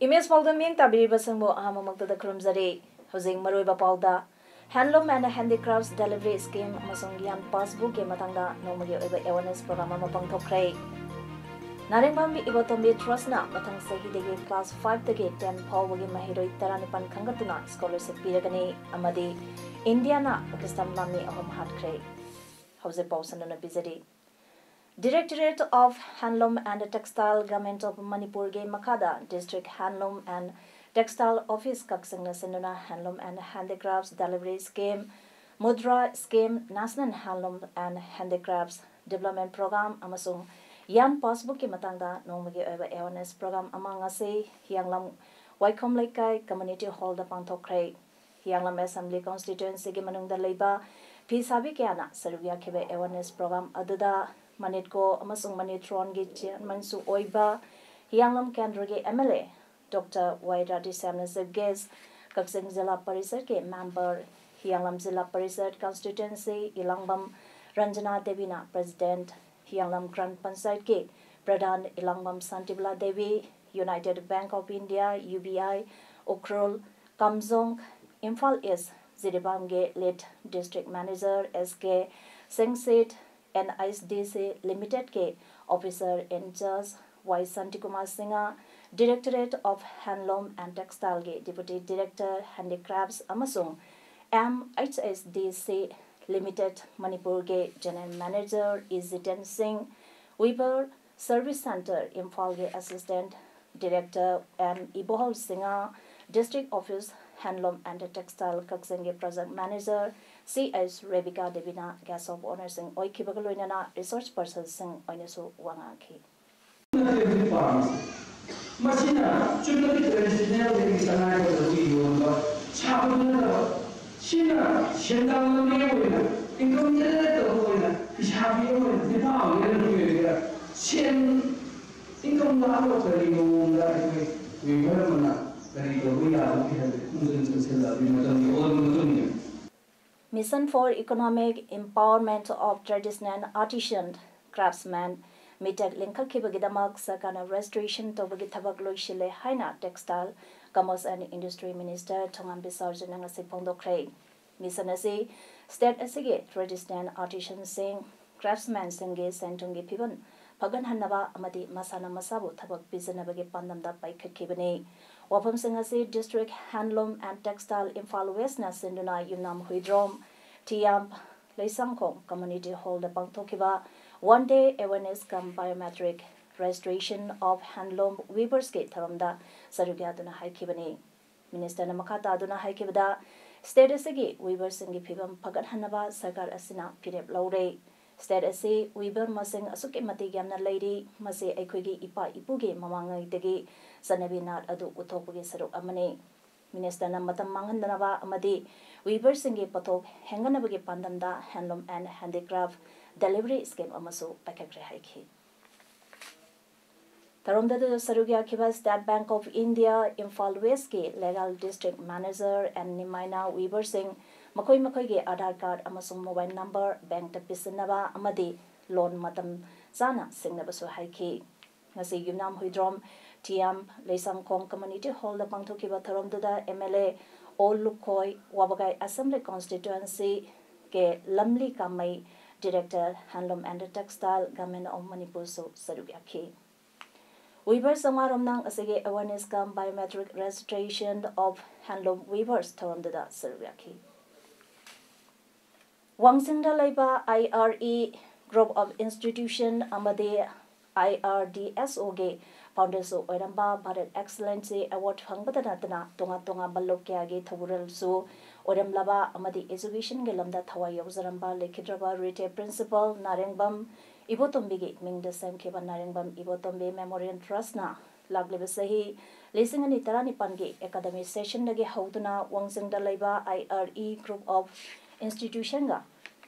Image Paodam yang tabiri basangbo ahamamagda da krumzari hosing maroi bapauda Handloom and Handicrafts Delivery Scheme amasong yan passbook ke matangda nomagi oiba awareness program ama pangthokrai Narengbam Ibotombi Trust na matang sahi dege class 5 dege 10 phawagi mahiroi taranipan khangatuna scholarship piragani amadi India na Pakistan lamni ahom hatkrai hause pausana bizari Directorate of Handloom and Textile Government of Manipur ge Makada District Handloom and Textile Office Kaksangna Senduna Handloom and Handicrafts Delivery Scheme Mudra Scheme National Handloom and Handicrafts Development Program amasung yan passbook ki matangda nongmagi oiba awareness program amang ase hianglam Waikom Laikai Community Hall da pangthokrai hianglam Assembly Constituency ge manungda leiba phisabi kyana sarugya khebe awareness program aduda Manitko amasung Manitron gi chairman su oiba hianglam kendra ge MLA Dr. Waira Disamnasib Ges Kaksing Zilla Parisad ke member hianglam Zilla Parisad constituency Ilangbam Ranjana Devina President Hianglam Grand Panchayat ke Pradhan Ilangbam Santibla Devi United Bank of India UBI Okrol Kamzong Imphal East Ziribam ge Late District Manager SK Singsit NISDC Limited ke Officer in Charge Y Santikumar Singha Directorate of Handloom and Textile ge Deputy Director Handicrafts amasung MHSDC Limited Manipur ge General Manager Iziten Singh Weaver Service Center Imphal ge Assistant Director M Ibohol Singha District Office Handloom and Textile Kaksing ge Project Manager CS Rebecca Devina Gas of Honor Singh Oikibagaloinana Research Person Singh Oinasu Wangaki Masina chunna ki traditional de sanai ko di yonga chabuna China shendang me wena ingom yele to wena chabi wena dipa wena wena chen ingom na lo tari yonga we mana tari ko ya ko hande mungkin sela bi madam or mungkin Mission for Economic Empowerment of Traditional Artisan Craftsmen Mitak Linka Kibagidamak Sakana Restoration Tobagi Tabak Loishile Haina Textile Commerce and Industry Minister Tongam Bisarjan Sipondo Craig. Mission Asi State Asige Traditional Artisan Sing Craftsmen Singe Santungi Piban Pagan Hanaba Amadi Masana Masabu Tabak Bizanabagi Pandamda by Kakibani. Wapam Singasi District Handloom and Textile Imphal West na Sinduna Yunam Huidrom Tiam Leisangkong Community Hall the Pangtokiba 1 day awareness come biometric restoration of handloom weavers ke tharamda sarugya duna haikibani Minister na makata duna haikibada state asigi weavers singi phibam phagat hanaba sarkar asina pirep laure state asi weaver masing asuki mati yamna leiri mase aikhoigi ipa ipuge mamangai degi sanabi nat adu uthokpugi saruk amane Minister na matam manghandanaba amadi weaver singi pathok henganabagi pandamda handloom and handicraft Delivery Scheme amasu pakakre haiki. Taromda the Sarugya Kiba State Bank of India Imphal West ke Legal District Manager and Nimaina Weaver Singh Makoi Makoi ge Aadhaar card amasung mobile number bank ta pisanaba amadi loan matam zana singnabasu haiki. Ngasi Yunam Huidrom Tiam Leisangkong Community Hall the Pangthokiba Taromda the MLA Ol Lukoi Wabagai Assembly Constituency ke Lamli Kamai Director Handloom and Textile Government of Manipur so Sarugyaki. Weavers Samaromnang Asige awareness come biometric registration of handloom weavers Taromdada Sarugyaki. Wangsingda Laiba IRE Group of Institution Amade IRDSOG Founders of Oiramba Bharat Excellency Award Hangbatanatana Tonga Tonga Balokyagi Thabural Su Odem Laba Amadi Education Gelamda Thawa Yozaramba Lekidraba Retail Principal Narengbam Ibotombigi Ming the same Kiba Narengbam Ibotombi Memorial Trust na Lagliba sahi lising ani tarani pangi academic session dagi hauduna wangsing da laiba IRE group of institution ga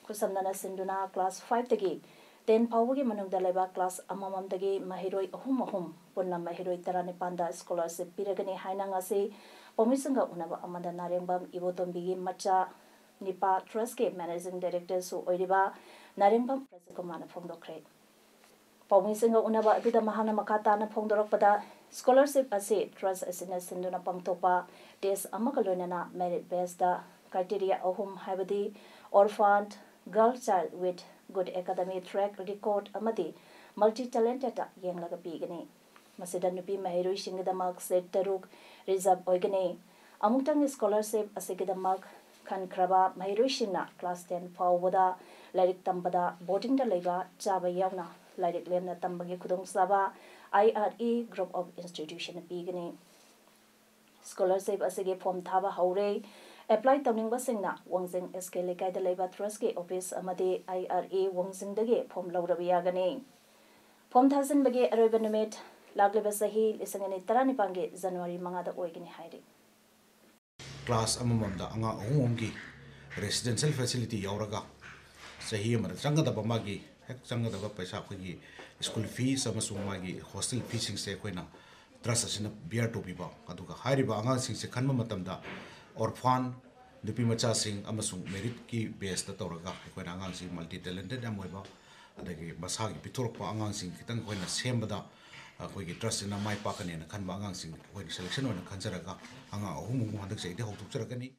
kusamnana sinduna class 5 dagi 10 pawagi manung da laiba class amamam dagi mahiroi ahum punna mahiroi tarani panda scholarship piragani haina ngasi pomisanga unaba amanda narengbam ibotombigi macha nipa trust ke managing director su oiriba narengbam prajakumana phongdokre Pomisinga unaba aduda mahana makata na phongdorokpada scholarship ase trust asina sinduna pangtopa test amakalonana merit based da criteria ahum haibadi orphaned girl child with good academic track record amadi multi talented yenglaga pigani masida nupi mahiroi singidamak set taruk reserve oigani amungtang scholarship asigidamak khankraba mahiroi singna class 10 fawada lairik tambada boarding da leiba chaba yauna Lairik lemna tambagi kudong saba IRE group of institution pigani scholarship asige form thaba haure apply tawning basingna wangjing SK lekai da leiba trust ke office amade IRE wangjing dage form lawrabi yagani form thousand bage aroba numit lagleba sahi lisangani tarani pange January mangada oigini hairi class amamamda anga ahumgi residential facility yauraga sahi amada changadaba magi hek changadaba paisa khoi school fees amasung magi hostel fees sing se koina trust asina bear to biba aduga hairiba anga sing se khanma matamda orphan nupi macha sing amasung merit ki base ta toraga koina anga sing multi talented amoiba adagi masagi pitorpa anga sing kitang koina sembada akhoi trust ina mai pakane na khanba anga sing koi selection ona khanjaraga anga ahum hadak se ide hotuk charakani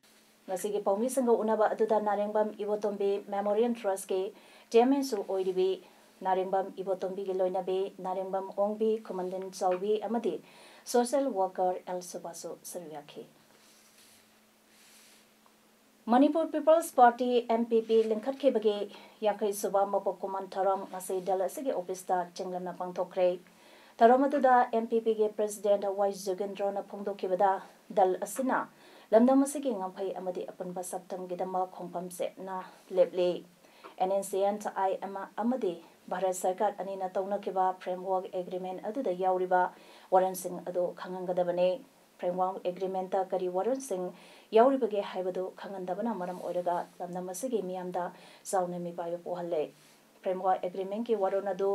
Ngasigi paumi sanga unaba aduda narengbam ibotombi memorial trust ke chairman su oiribi narengbam ibotombi ge loinabe narengbam ongbi commandant chaubi amadi social worker el subasu saruyakhi Manipur People's Party MPP lingkhat khebage yakai suba mapok kuman tharam ngase dal asige office ta chenglamna pangthokre tharam aduda MPP ge president Y Jogendra na phongdokhibada dal asina lamdam asige ngamphai amadi apunba saptam gidama khongpam se na leble NNCN I amadi Bharat Sarkar anina tawnakiba framework agreement aduda yauriba waran sing adu khangangadabane framework agreement ta kari waran sing yauribage haibadu khangandabana maram oiraga lamdam asige miyamda zauna mi bayo pohalle framework agreement ki waron adu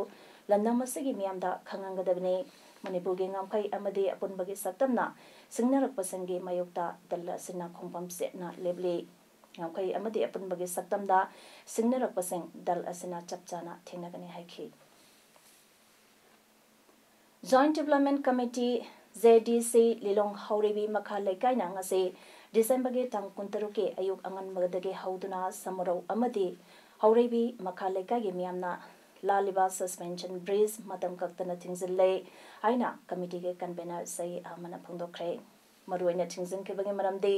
lamdam asige miyamda khangangadabane Manipur ge ngamkhai amadi apunbagi saktamna singnarak pasangi mayokta dalla sina khongpam se na leble ngamkhai amadi apunbagi saktamda singnarak pasang dal asina chapchana thengnagani haikhi Joint Development Committee JDC Lilong Haurebi Makha Lekai na ngase December ge tang 13 ke ayuk angan magadage hauduna samaro amadi Haurebi Makha Lekai ge miyamna Laliba suspension breeze matam kaktana thingzille aina committee ge convener sai amana phongdokre maruina thingzin ke bage maramde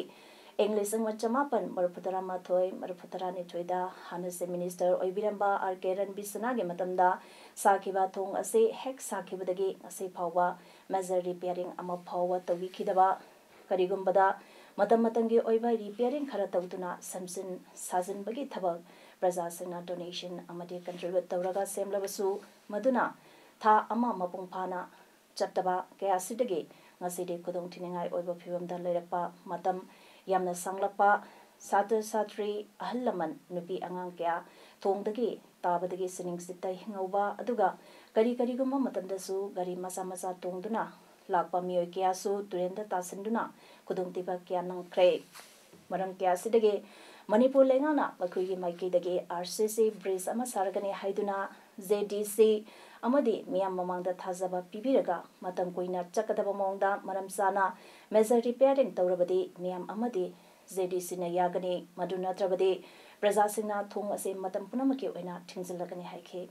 English ang machamapan maruputara mathoi maruputara ni thoida hanase minister oibiramba arkeran bisana ge matamda sakiba thong ase hek sakibadagi ase phawa major repairing ama phawa tawi khidaba karigumbada matam matangi oiba repairing khara tawduna samsin sajin bagi thabak Prajasana donation amadi contribute tawraga semlabasu maduna tha ama mapung phana chataba kaya sidage ngaside kudong thiningai oiba phibamda lerakpa matam yamna sanglakpa satra satri ahallaman nupi angang kya thongdagi tabadagi sining sitai hingauba aduga kari gumma matamdasu gari masa tongduna lakpa miyoi kya su turenda tasinduna kudong tiba kya nangkre maram kya sidage Manipur lengana makhuigi maiki dagi RCC bridge ama saragani haiduna JDC amadi miyam mamangda thazaba pibiraga matam koina chakadaba mongda maram sana major repairing tawrabadi miyam amadi JDC na yagani maduna trabadi prajasingna thong ase matam punamaki oina thingzilagani haikhe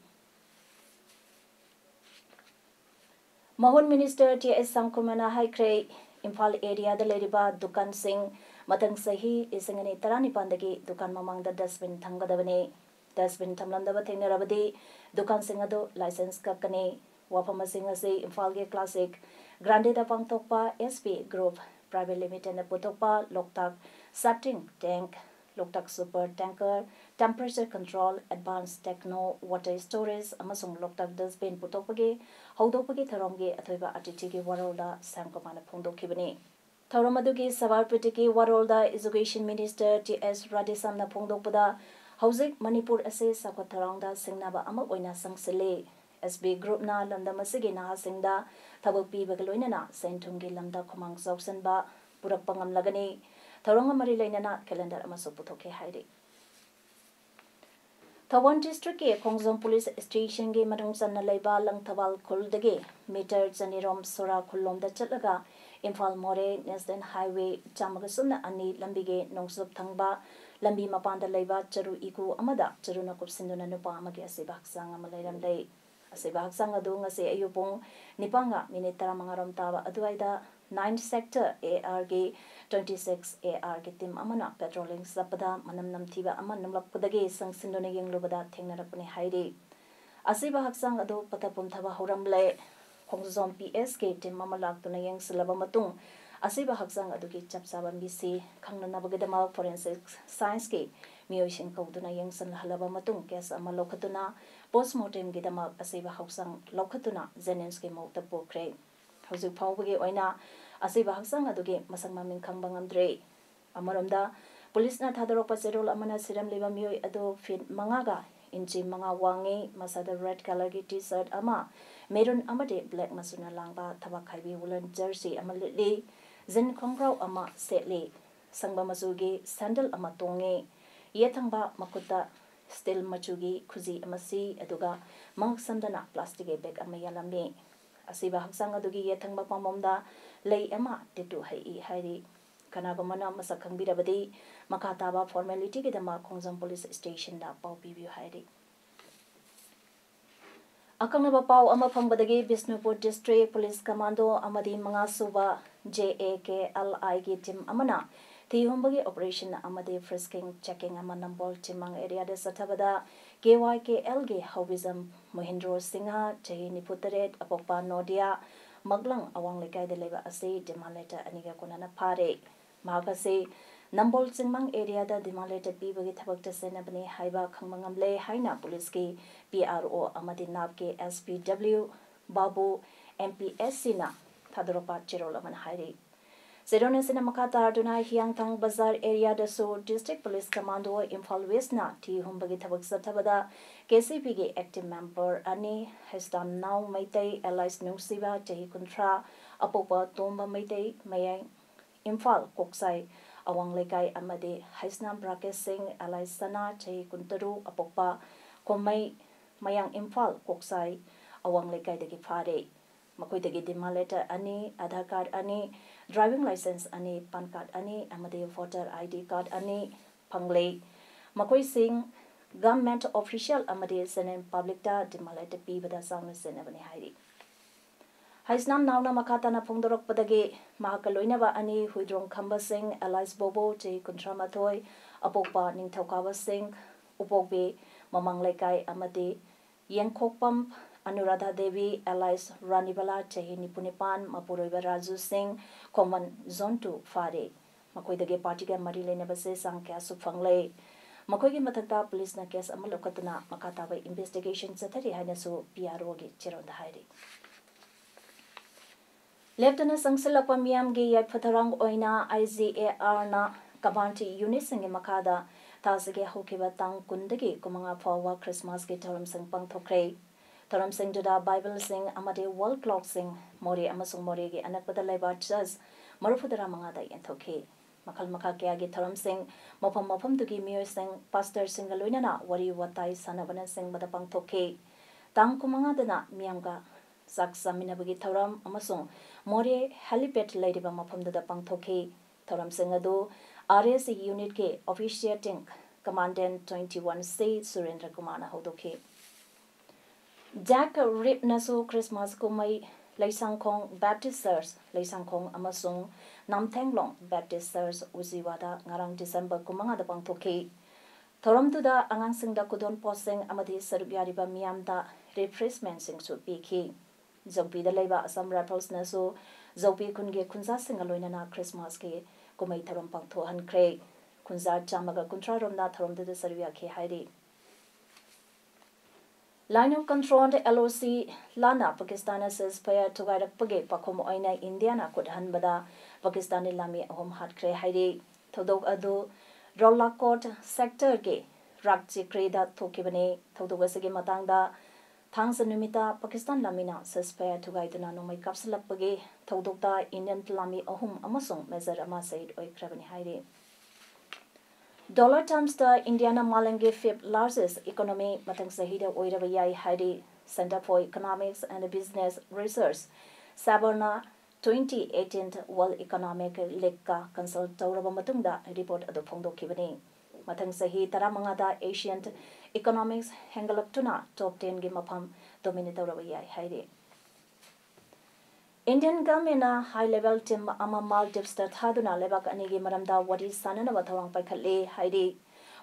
Mahon Minister TS Sangkumana haikre Imphal area da leriba dukan sing matang sahi isangani tarani pandagi dukan mamangda dustbin thamgadabane dustbin thamlandaba thengnarabadi dukan sing ado license kakane wafama sing ase Imphal ge classic grande da pangtokpa SP group private limited na putokpa loktak satting tank Loktak Super Tanker, Temperature Control, Advanced Techno, Water Storage, amasung Loktak Dustbin Putopagi, Haudopagi Tharomgi, Athoiba Atitigi Warolda, Samkomana Pundo Kibani. Thoramadugi Savarpitiki Warolda, Education Minister T.S. Radhisamna Pungdopada, Hauzik Manipur Ase Sakwatarangda Singnaba Amak Oina Sangsile, SB Group na Landamasigi na Singda, Tabupi Bagaloinana, Saintungi Lamda Komang Zoksanba, Purakpangam Lagani, Taranga Marilainana, Calendar Amasoputoke Heidi. Tawan District ke Khongjom Police Station ge Madungsan na Laiba Lang Tawal Kuldage, Meter Zanirom Sora Kulom da Chatlaga, Imphal More National Highway Chamagasumna Ani Lambige Nongsub Thangba, Lambi Mapanda Laiba Charu Iku Amada, Charuna Kupsinduna Nupa Amagi Asibak Sang Amalairam Day. Asibak Sang Adu ngase ayupong Nipanga Minitara Mangaram Taba Aduaida 9th Sector AR ge 26 AR ge Tim Amana Patrolling Sapada Manam Namtiba Aman Namlapudagi Sang Sindona Yang Lubada Tengnarapuni Haidi. Asibak Sang Adu Patapum Taba Horamble Khongjom PSK Tim Mamalak Tuna Yang Silabamatung Asiba Haksang Aduki Chapsaban BC Kangna Nabagadamal Forensic Science Ke Miyoshin Kauduna Yang San Halabamatung Kes Amalokatuna Postmortem Gidama Asiba Haksang Lokatuna Zenenski Mota Pokre Hausu Pawbagi Oina Asiba Haksang Aduki Masang Maming Kangbangam Dre Amaramda Police na Tadaropa Zerol Amana Siram Liba Miyoy Ado Fit Mangaga Inchi Manga Wangi Masada Red Color T-shirt Ama Merun Amade Black Masuna Langba Tabakaibi Woolen Jersey Amalili Zin Kongrau Ama Setli Sangba Masugi Sandal Ama Tonge Yetangba Makuta Still Machugi Kuzi Amasi Aduga Mang Sandana Plastic Bag Amayalambi Asiba Haksang Adugi Yetangba Pamomda Lay Ama Titu Hai Hari Kanabamana Masakang Bidabadi Makataba Formality Gidama Khongjom Police Station da Pau Pibu Hari Akangaba Pau Ama Pambadagi Bisnupur District Police Commando Amadi Mangasuba JAKLI Gi Tim Amana Tihumbagi Operation Amadi Frisking Checking Amanambol Timang Area de Satabada KYKL Gi Hobism Mohindro Singha Jahi Niputaret Apopa Nodia Maglang Awang Lekai de Leva Ase Demaleta Aniga Konana Pare Magase Nambol Singmang area da Demaleta Bibagi Tabakta Senabani Haiba Kangmangamle Haina Police Ki PRO Amadi Nabke SPW Babu MPSC na Tadropa Chirolaman Hari Zerona Sinamakata Arduna Hyangtang Bazar area da So District Police Commando Imphal West na Ti Humbagi Tabak Satabada KCP active member Ani has done now Maitei Allies Nusiba Jahi Kuntra Apopa Tomba Maitei Mayang Imphal Koksai Awang Lekai Amade Haisnam Brakesh Singh Allies Sana Jahi Kuntaru Apopa Komai Mayang Imphal Koksai Awang Lekai Dagi Pare Makoi Dagi Demaleta Ani Aadhaar Card Ani Driving License Ani Pan Card Ani Amade Voter ID Card Ani Panglei Makoi Singh Government Official Amade Senen Public Da Demaleta Pibada Sound Senabani Hairi Haisnam Nauna Makatana Pongdorok Padagi Mahakaloinaba Ani Huidrong Kamba Singh Allies Bobo J Kuntramatoi Apopa Ningtaukawa Singh Upokbe Mamang Lekai Amade Yengkokpam Anuradha Devi Allies Ranibala Jahi Nipunipan Mapuroiba Raju Singh Common Zone 2 Fare Makoidage Partiga Marile Nebase Sangkya Sufangle Makoigi Matata Police na case Amalokatuna Makataba investigation Satari Hainasu PRO Gi Chironda Hairi Lieutenant Sangsilakwa Miyamgi Yaphatarang Oina IZAR na Kabanti Unit Singi Makada Tasige Hokiba Tang Kundagi Kumanga Fawa Christmas Gi Taram Sing Pang Thokre Taram Sing Duda Bible Sing Amade Wall Clock Sing Mori Amasung Mori Gi Anakpada Laiba Chas Marufudara Mangada Yenthoke Makal Makakya Gi Taram Sing Mopam Dugi Mio Sing Pastor Singaluinana Wari Watai Sanabana Sing Badapang Thoke Tang Kumanga Dana Miyamga Saksa Minabagi Taram Amasung Mori Helipad Ladiba Mapamda Pangthoke Taram Singadu RS Unit K Officiating Commandant 21C Surendra Kumana Hodoke Jack Rip Nasu Christmas Kumai Laisangkong Baptist Sirs Laisangkong Amasung Namthenglong Baptist Sirs Uziwada Ngarang December Kumanga Pangthoke Taram Tuda Angang Singda Kudon Posing Amadi Serubiariba Miamda Refreshment Sing Supiki Zopi the Leba Assam Rapples Naso Zopi Kunge Kunza Singaloina Christmas Ke Kumai Taram Pangtho Han Craig kunza chamaga kuntra romna tharomda sarvya khe hairi. Line of control LOC Lana Pakistan says Paya Tugairak Page Pakom Oina Indiana could Hanbada Pakistani Lami Home Hat Kre Hairi Todok Adu Rolla Court Sector Ge Rakji Kreda Tokibane Todogasagi Matanga Thangs Numita Pakistan Lamina says Paya Tugaiduna no my Kapsalapage Todokta Indian Lami Ahum Amasung Mezer Ama said Oikrabani Hairi. Dollar terms the Indiana Malangi fifth largest economy matang sahida oiraba yai hairi Center for Economics and Business Research Sabarna 2018 World Economic Lekka consult tauraba matungda report adu phongdokibani matang sahi taramangada Asian Economics hangalaptuna top 10 gi mafam dominate tauraba yai hairi. Indian government high level team ama Maldives ta thaduna lebak anigi maramda wari sanana bathawang paikhalle hairi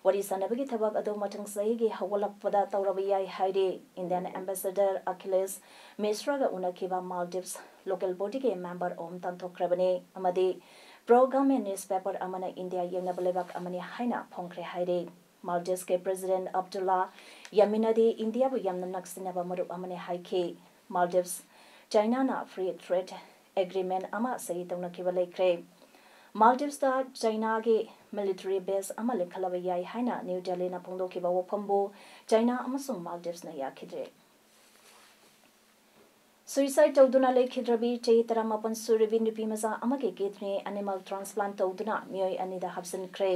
wari sanabagi thabak adu mathang sahi gi hawalakpada tawrabi yai hairi Indian ambassador Achilles Mishra ga unakiba Maldives local body ge member om tantokrabane amadi pro government newspaper amana India yengnab lebak amani haina phongkre hairi Maldives ke president Abdullah Yaminadi India bu yamna naksinaba marup amani haike Maldives China na free trade agreement ama sahi tawna kibale kre Maldives ta China ge military base ama lekhalaba yai haina New Delhi na phongdo kiba wophambu China amasung Maldives na yakidre Suicide tawduna lekhidrabi chei taramapan suribi nupi maza ama ge kidney animal transplant tawduna mioi anida hapsan kre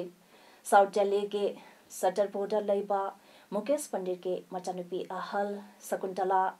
South Delhi ge Satar border laiba Mukesh Pandit ge machanupi ahal Sakuntala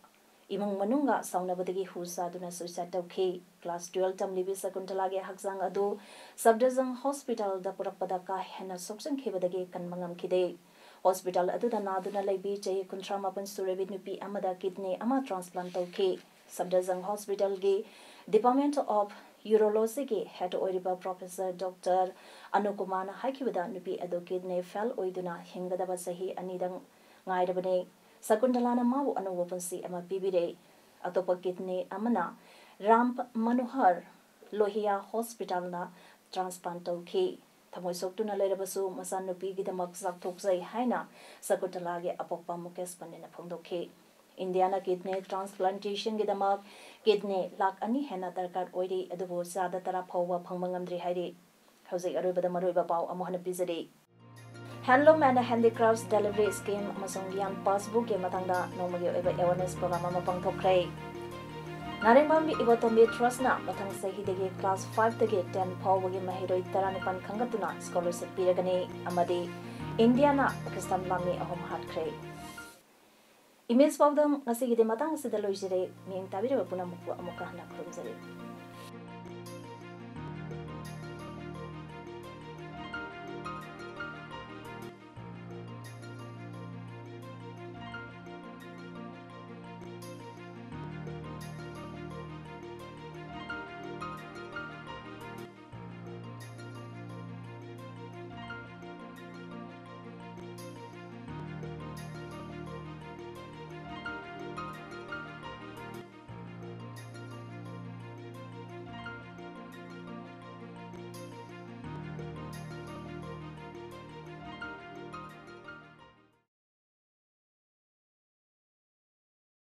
Imang manunga saunabadagi husa duna suicide tawki class 12 tamlibi Sakuntala ge hakjang adu Sabdazang hospital da purakpada ka hena soksang khebadagi kanmangam khide hospital adu da naduna laibi chei kuntramapan surebi nupi amada kidney ama transplant tawki Sabdazang hospital ge Department of Urology ge head oiriba Professor Dr. Anukumana haikibada nupi adu kidney fail oiduna hingadaba sahi anidang ngairabane Sakuntalana mabu anuwapansi ama pibire atopa kidney amana Ramp Manohar Lohia Hospital na transplant tawki thamoi soktuna lerabasu masan nupi gidamak sakthokjai haina Sakuntala ge apokpa Mukesh Pandit na phongdokhi Indiana kidney transplantation gidamak kidney lakh ani hena darkar oiri adubu sada tara phawwa phangmangamdri hairi hauzik aroibada maroiba pau amohana pizari Handloom and Handicrafts Delivery Scheme amasung yan passbook ge matangda nomagi oiba awareness program ama pangthokrai Narengbambi Ibotombi Trust na matang sahi dege class 5 dege 10 phawagi mahiroi taranipan khangatuna scholarship piragani amadi Indiana Pakistan lami ahom hatkrai Image Paodam ngasi gide matang sida loijere ming tabira puna mukwa amuka hana khurumjare